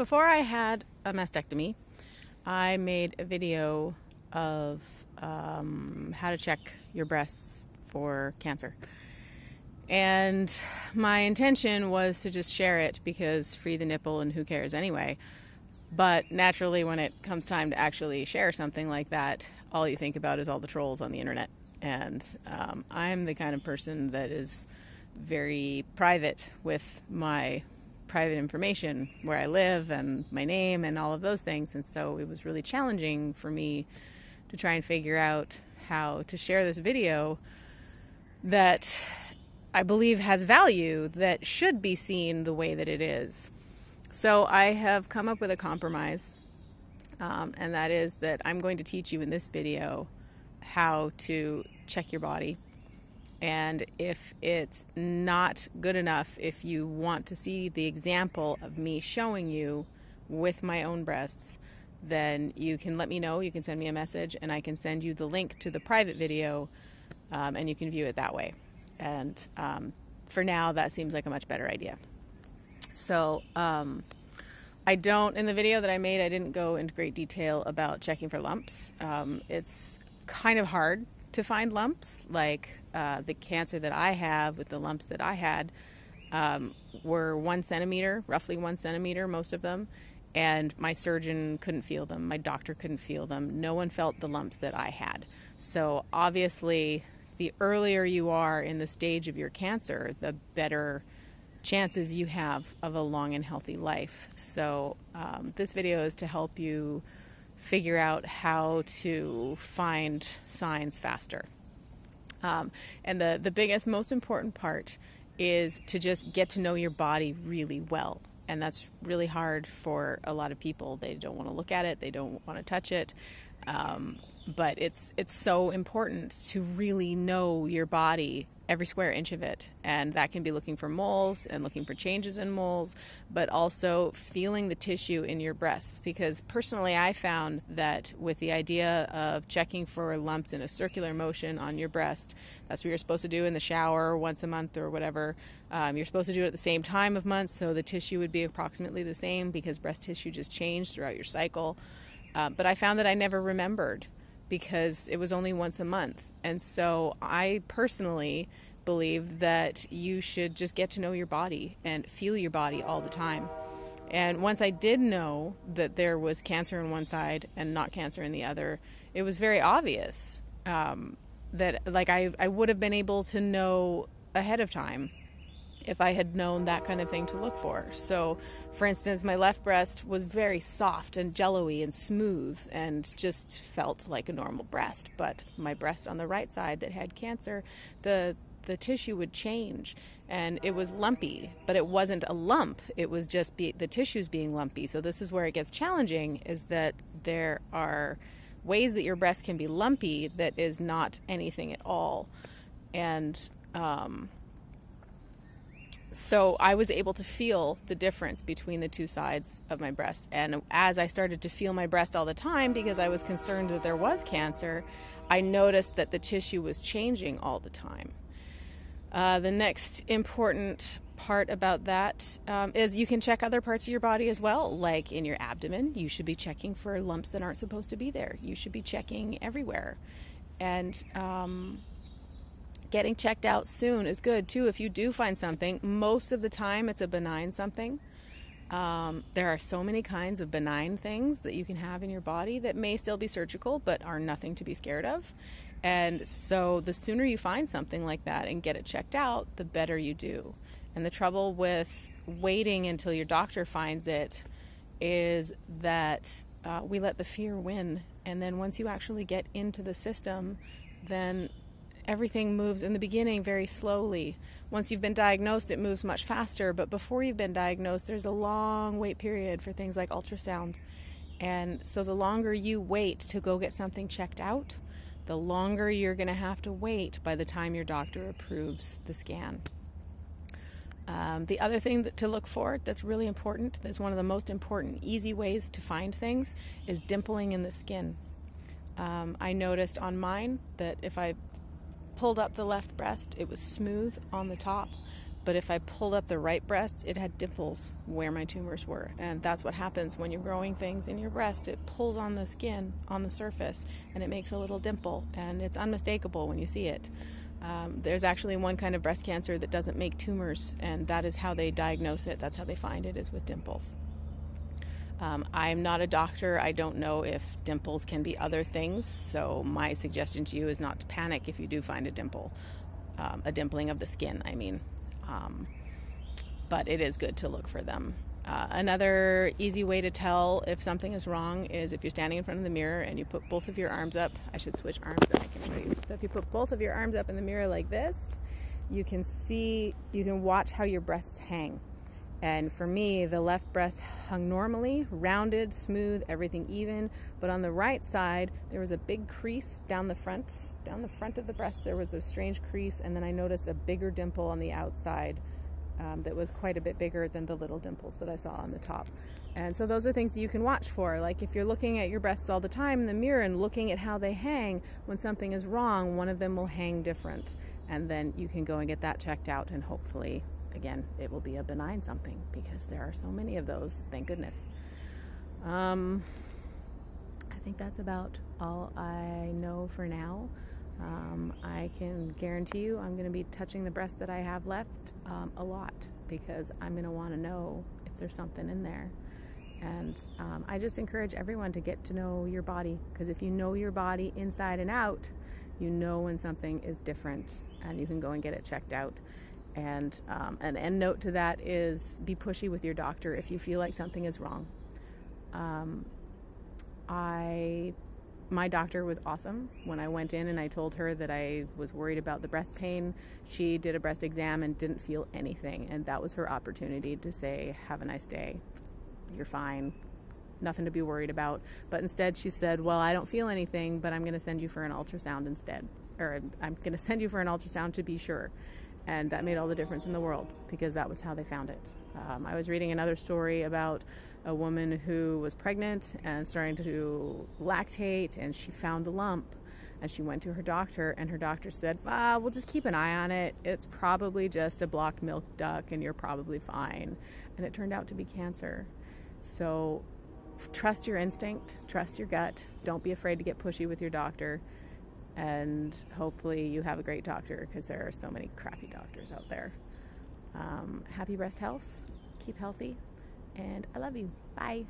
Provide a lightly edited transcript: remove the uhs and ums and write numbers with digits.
before I had a mastectomy, I made a video of how to check your breasts for cancer. And my intention was to just share it because free the nipple and who cares anyway. But naturally, when it comes time to actually share something like that, all you think about is all the trolls on the internet. And I'm the kind of person that is very private with my private information, where I live and my name and all of those things. And so it was really challenging for me to try and figure out how to share this video that I believe has value, that should be seen the way that it is. So I have come up with a compromise, and that is that I'm going to teach you in this video how to check your body. And if it's not good enough, if you want to see the example of me showing you with my own breasts, then you can let me know. You can send me a message and I can send you the link to the private video, and you can view it that way. And for now, that seems like a much better idea. So in the video that I made, I didn't go into great detail about checking for lumps. It's kind of hard to find lumps. Like the cancer that I have, with the lumps that I had, were 1 centimeter, roughly 1 centimeter, most of them. And my surgeon couldn't feel them. My doctor couldn't feel them. No one felt the lumps that I had. So obviously, the earlier you are in the stage of your cancer, the better chances you have of a long and healthy life. So this video is to help you figure out how to find signs faster. And the biggest, most important part is to just get to know your body really well. And that's really hard for a lot of people. They don't want to look at it. They don't want to touch it. But it's so important to really know your body, every square inch of it. And that can be looking for moles and looking for changes in moles, but also feeling the tissue in your breasts. Because personally, I found that with the idea of checking for lumps in a circular motion on your breast, that's what you're supposed to do in the shower once a month or whatever. You're supposed to do it at the same time of months, so the tissue would be approximately the same because breast tissue just changed throughout your cycle. But I found that I never remembered, because it was only once a month. And so I personally believe that you should just get to know your body and feel your body all the time. And once I did know that there was cancer on one side and not cancer in the other, it was very obvious that I would have been able to know ahead of time if I had known that kind of thing to look for. So, for instance, my left breast was very soft and jello-y and smooth and just felt like a normal breast. But my breast on the right side that had cancer, the tissue would change and it was lumpy, but it wasn't a lump. It was just the tissues being lumpy. So this is where it gets challenging, is that there are ways that your breast can be lumpy that is not anything at all. And so I was able to feel the difference between the two sides of my breast. And as I started to feel my breast all the time, because I was concerned that there was cancer, I noticed that the tissue was changing all the time. The next important part about that is you can check other parts of your body as well. Like in your abdomen, you should be checking for lumps that aren't supposed to be there. You should be checking everywhere. And getting checked out soon is good too. If you do find something, most of the time it's a benign something. There are so many kinds of benign things that you can have in your body that may still be surgical, but are nothing to be scared of. And so the sooner you find something like that and get it checked out, the better you do. And the trouble with waiting until your doctor finds it is that we let the fear win. And then once you actually get into the system, then everything moves in the beginning very slowly. Once you've been diagnosed, it moves much faster. But before you've been diagnosed, there's a long wait period for things like ultrasounds. And so the longer you wait to go get something checked out, the longer you're going to have to wait by the time your doctor approves the scan. The other thing to look for that's really important, that's one of the most important, easy ways to find things, is dimpling in the skin. I noticed on mine that if I pulled up the left breast, it was smooth on the top, But if I pulled up the right breast, it had dimples where my tumors were. And that's what happens when you're growing things in your breast. It pulls on the skin, on the surface, and it makes a little dimple. And it's unmistakable when you see it. There's actually one kind of breast cancer that doesn't make tumors, and that is how they diagnose it. That's how they find it, is with dimples. I'm not a doctor. I don't know if dimples can be other things. So my suggestion to you is not to panic if you do find a dimple, a dimpling of the skin, I mean. But it is good to look for them. Another easy way to tell if something is wrong is if you're standing in front of the mirror and you put both of your arms up. I should switch arms so I can show you. So if you put both of your arms up in the mirror like this, you can watch how your breasts hang. And for me, the left breast hung normally, rounded, smooth, everything even. But on the right side, there was a big crease down the front of the breast. There was a strange crease, and then I noticed a bigger dimple on the outside that was quite a bit bigger than the little dimples that I saw on the top. And so those are things that you can watch for. Like if you're looking at your breasts all the time in the mirror and looking at how they hang, when something is wrong, one of them will hang different. And then you can go and get that checked out, and hopefully, again, it will be a benign something, because there are so many of those, thank goodness. I think that's about all I know for now. I can guarantee you I'm going to be touching the breast that I have left a lot, because I'm going to want to know if there's something in there. And I just encourage everyone to get to know your body, because if you know your body inside and out, you know when something is different, and you can go and get it checked out. And an end note to that is be pushy with your doctor if you feel like something is wrong. My doctor was awesome. When I went in and I told her that I was worried about the breast pain, she did a breast exam and didn't feel anything. And that was her opportunity to say, have a nice day. You're fine. Nothing to be worried about. But instead she said, well, I don't feel anything, but I'm going to send you for an ultrasound instead. Or I'm going to send you for an ultrasound to be sure. And that made all the difference in the world, because that was how they found it. I was reading another story about a woman who was pregnant and starting to lactate, and she found a lump, and she went to her doctor, and her doctor said, we'll just keep an eye on it. It's probably just a blocked milk duct, and you're probably fine. And it turned out to be cancer. So trust your instinct, trust your gut. Don't be afraid to get pushy with your doctor. And hopefully you have a great doctor, because there are so many crappy doctors out there. Happy breast health. Keep healthy. And I love you. Bye.